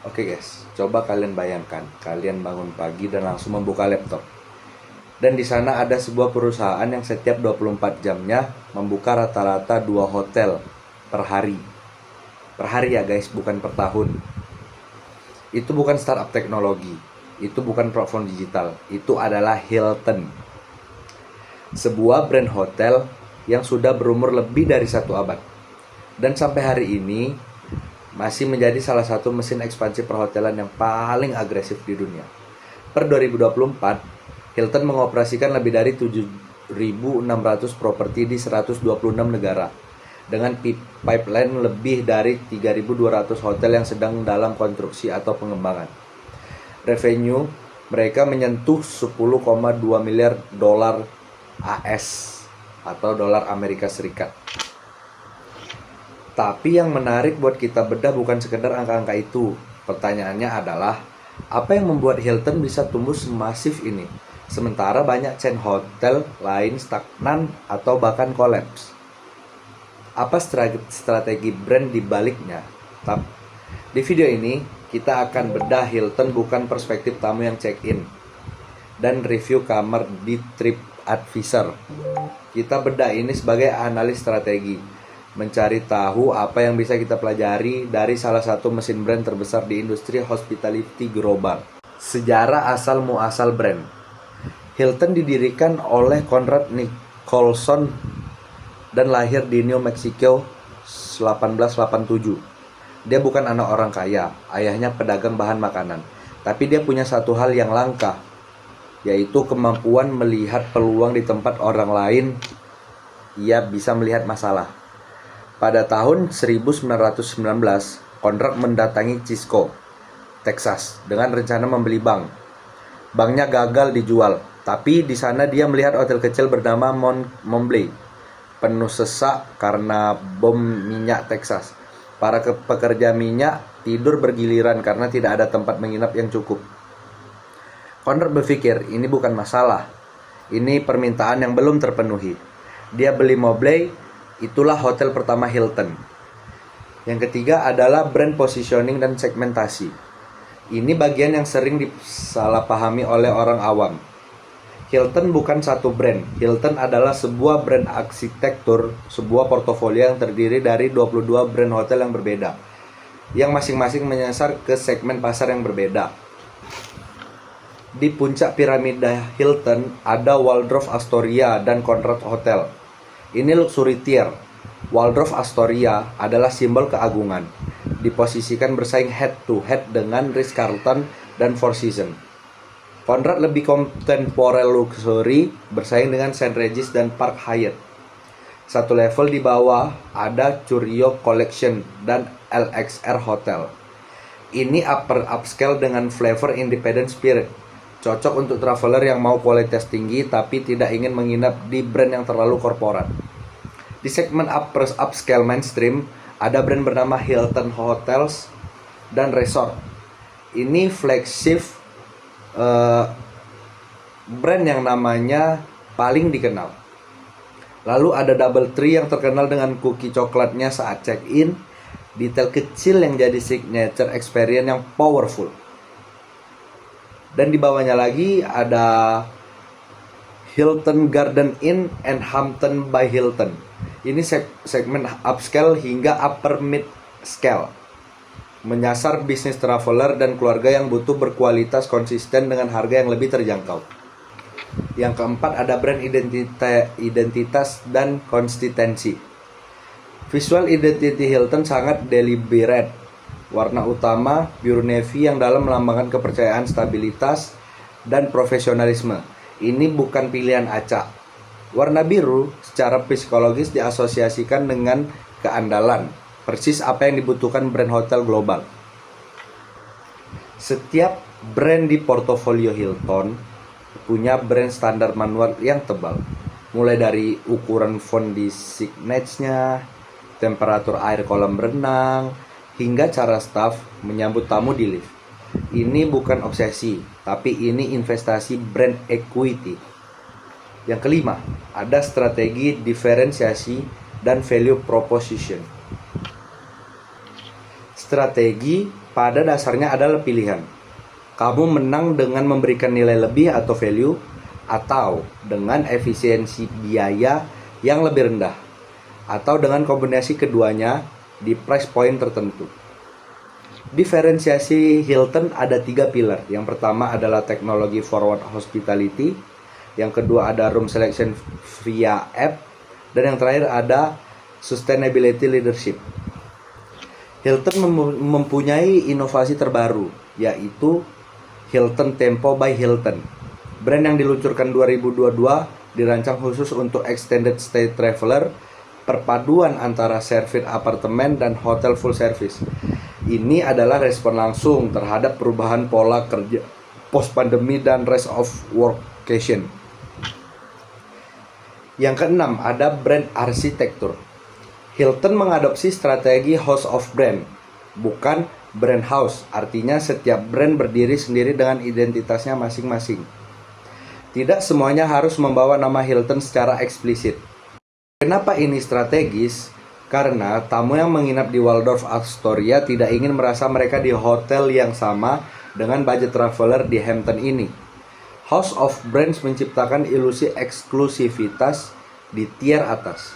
Oke guys, coba kalian bayangkan, kalian bangun pagi dan langsung membuka laptop. Dan di sana ada sebuah perusahaan yang setiap 24 jamnya membuka rata-rata 2 hotel per hari. Per hari ya guys, bukan per tahun. Itu bukan startup teknologi, itu bukan platform digital, itu adalah Hilton. Sebuah brand hotel yang sudah berumur lebih dari 1 abad. Dan sampai hari ini masih menjadi salah satu mesin ekspansi perhotelan yang paling agresif di dunia. Per 2024, Hilton mengoperasikan lebih dari 7.600 properti di 126 negara dengan pipeline lebih dari 3.200 hotel yang sedang dalam konstruksi atau pengembangan. Revenue mereka menyentuh 10,2 miliar dolar AS atau dolar Amerika Serikat. Tapi yang menarik buat kita bedah bukan sekedar angka-angka itu. Pertanyaannya adalah, apa yang membuat Hilton bisa tumbuh semasif ini? Sementara banyak chain hotel lain stagnan atau bahkan kolaps. Apa strategi brand di baliknya? Di video ini, kita akan bedah Hilton bukan perspektif tamu yang check-in dan review kamar di TripAdvisor. Kita bedah ini sebagai analis strategi, mencari tahu apa yang bisa kita pelajari dari salah satu mesin brand terbesar di industri hospitality global. Sejarah asal muasal brand. Hilton didirikan oleh Conrad Nicholson dan lahir di New Mexico 1887. Dia bukan anak orang kaya, ayahnya pedagang bahan makanan. Tapi dia punya satu hal yang langka, yaitu kemampuan melihat peluang di tempat orang lain. Ia bisa melihat masalah. Pada tahun 1919, Conrad mendatangi Cisco, Texas, dengan rencana membeli bank. Banknya gagal dijual, tapi di sana dia melihat hotel kecil bernama Montblanc, penuh sesak karena bom minyak Texas. Para pekerja minyak tidur bergiliran karena tidak ada tempat menginap yang cukup. Conrad berpikir, ini bukan masalah, ini permintaan yang belum terpenuhi. Dia beli Montblanc. Itulah hotel pertama Hilton. Yang ketiga adalah brand positioning dan segmentasi. Ini bagian yang sering disalahpahami oleh orang awam. Hilton bukan satu brand. Hilton adalah sebuah brand arsitektur, sebuah portofolio yang terdiri dari 22 brand hotel yang berbeda, yang masing-masing menyasar ke segmen pasar yang berbeda. Di puncak piramida Hilton ada Waldorf Astoria dan Conrad Hotel. Ini luxury tier. Waldorf Astoria adalah simbol keagungan, diposisikan bersaing head to head dengan Ritz-Carlton dan Four Seasons. Conrad lebih kontemporer luxury, bersaing dengan St. Regis dan Park Hyatt. Satu level di bawah ada Curio Collection dan LXR Hotel. Ini upper upscale dengan flavor independent spirit. Cocok untuk traveler yang mau kualitas tinggi tapi tidak ingin menginap di brand yang terlalu korporat. Di segmen upscale mainstream ada brand bernama Hilton Hotels dan Resort. Ini flagship brand yang namanya paling dikenal. Lalu ada Double Tree yang terkenal dengan cookie coklatnya saat check-in. Detail kecil yang jadi signature experience yang powerful. Dan di bawahnya lagi ada Hilton Garden Inn and Hampton by Hilton. Ini segmen upscale hingga upper mid scale, menyasar bisnis traveler dan keluarga yang butuh berkualitas konsisten dengan harga yang lebih terjangkau. Yang keempat ada brand identitas dan konsistensi. Visual identity Hilton sangat deliberate. Warna utama biru navy yang dalam melambangkan kepercayaan, stabilitas, dan profesionalisme. Ini bukan pilihan acak. Warna biru secara psikologis diasosiasikan dengan keandalan, persis apa yang dibutuhkan brand hotel global. Setiap brand di portofolio Hilton punya brand standar manual yang tebal, mulai dari ukuran font di signage-nya, temperatur air kolam renang, hingga cara staff menyambut tamu di lift. Ini bukan obsesi, tapi ini investasi brand equity. Yang kelima, ada strategi diferensiasi dan value proposition. Strategi pada dasarnya adalah pilihan. Kamu menang dengan memberikan nilai lebih atau value, atau dengan efisiensi biaya yang lebih rendah, atau dengan kombinasi keduanya di price point tertentu. Diferensiasi Hilton ada 3 pilar. Yang pertama adalah teknologi forward hospitality, yang kedua ada room selection via app, dan yang terakhir ada sustainability leadership. Hilton mempunyai inovasi terbaru, yaitu Hilton Tempo by Hilton. Brand yang diluncurkan 2022 dirancang khusus untuk extended stay traveler, perpaduan antara service apartemen dan hotel full service. Ini adalah respon langsung terhadap perubahan pola kerja post pandemi dan rest of workation. Yang keenam ada brand arsitektur. Hilton mengadopsi strategi house of brand, bukan brand house. Artinya setiap brand berdiri sendiri dengan identitasnya masing-masing. Tidak semuanya harus membawa nama Hilton secara eksplisit. Kenapa ini strategis? Karena tamu yang menginap di Waldorf Astoria tidak ingin merasa mereka di hotel yang sama dengan budget traveler di Hampton ini. House of Brands menciptakan ilusi eksklusivitas di tier atas.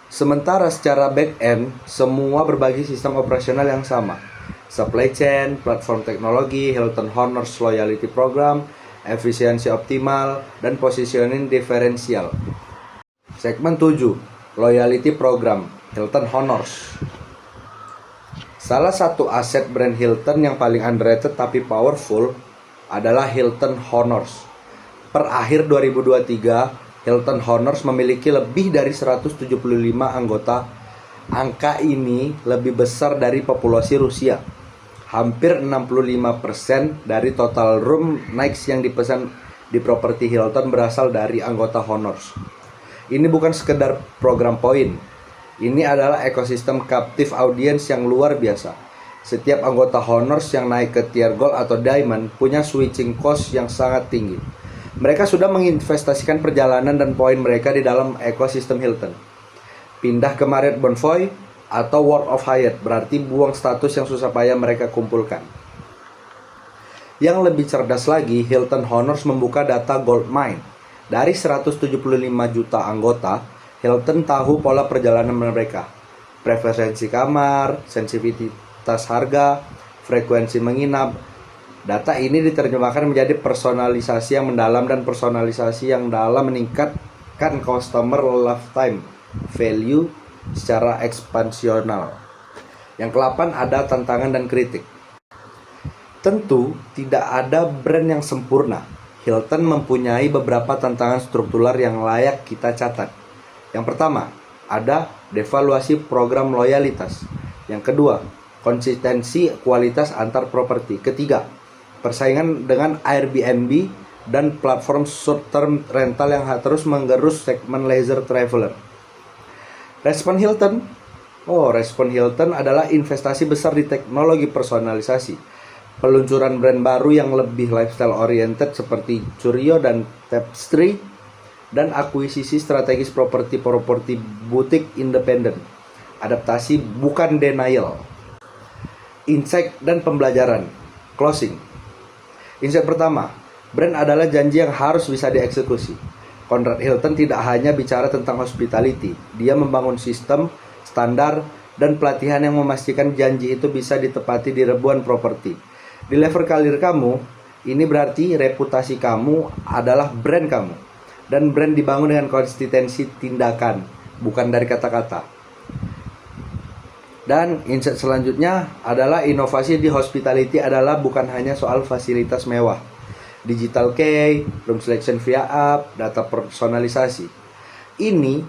Sementara secara back-end, semua berbagi sistem operasional yang sama. Supply chain, platform teknologi, Hilton Honors Loyalty Program, efisiensi optimal, dan positioning diferensial. Segmen 7. Loyalty Program, Hilton Honors. Salah satu aset brand Hilton yang paling underrated tapi powerful adalah Hilton Honors. Per akhir 2023, Hilton Honors memiliki lebih dari 175 anggota. Angka ini lebih besar dari populasi Rusia. Hampir 65% dari total room nights yang dipesan di properti Hilton berasal dari anggota Honors. Ini bukan sekedar program poin. Ini adalah ekosistem captive audience yang luar biasa. Setiap anggota Honors yang naik ke tier Gold atau Diamond punya switching cost yang sangat tinggi. Mereka sudah menginvestasikan perjalanan dan poin mereka di dalam ekosistem Hilton. Pindah ke Marriott Bonvoy atau World of Hyatt berarti buang status yang susah payah mereka kumpulkan. Yang lebih cerdas lagi, Hilton Honors membuka data Gold Mine. Dari 175 juta anggota, Hilton tahu pola perjalanan mereka, preferensi kamar, sensitivitas harga, frekuensi menginap. Data ini diterjemahkan menjadi personalisasi yang mendalam, dan personalisasi yang dalam meningkatkan customer lifetime value secara ekspansional. Yang ke-8 ada tantangan dan kritik. Tentu tidak ada brand yang sempurna. Hilton mempunyai beberapa tantangan struktural yang layak kita catat. Yang pertama, ada devaluasi program loyalitas. Yang kedua, konsistensi kualitas antar properti. Ketiga, persaingan dengan Airbnb dan platform short term rental yang terus menggerus segmen leisure traveler. Respon Hilton adalah investasi besar di teknologi personalisasi. Peluncuran brand baru yang lebih lifestyle oriented seperti Curio dan Tapestry, dan akuisisi strategis properti butik independen. Adaptasi bukan denial. Insight dan pembelajaran. Closing. Insight pertama, brand adalah janji yang harus bisa dieksekusi. Conrad Hilton tidak hanya bicara tentang hospitality, dia membangun sistem, standar, dan pelatihan yang memastikan janji itu bisa ditepati di ribuan properti. Di level karir kamu, ini berarti reputasi kamu adalah brand kamu. Dan brand dibangun dengan konsistensi tindakan, bukan dari kata-kata. Dan insight selanjutnya adalah inovasi di hospitality adalah bukan hanya soal fasilitas mewah. Digital key, room selection via app, data personalisasi. Ini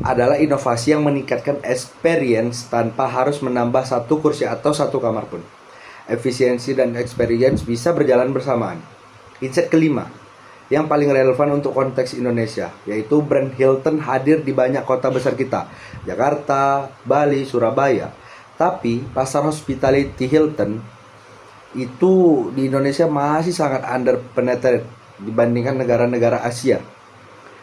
adalah inovasi yang meningkatkan experience tanpa harus menambah satu kursi atau satu kamar pun. Efisiensi dan experience bisa berjalan bersamaan. Insight kelima, yang paling relevan untuk konteks Indonesia, yaitu brand Hilton hadir di banyak kota besar kita, Jakarta, Bali, Surabaya. Tapi pasar hospitality Hilton itu di Indonesia masih sangat underpenetrated dibandingkan negara-negara Asia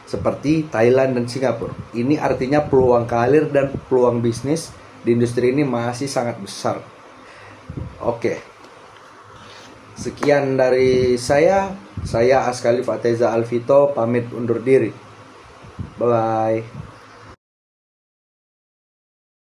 seperti Thailand dan Singapura. Ini artinya peluang karir dan peluang bisnis di industri ini masih sangat besar. Oke. Sekian dari saya. Saya Askalif Ateza Alvito pamit undur diri. Bye.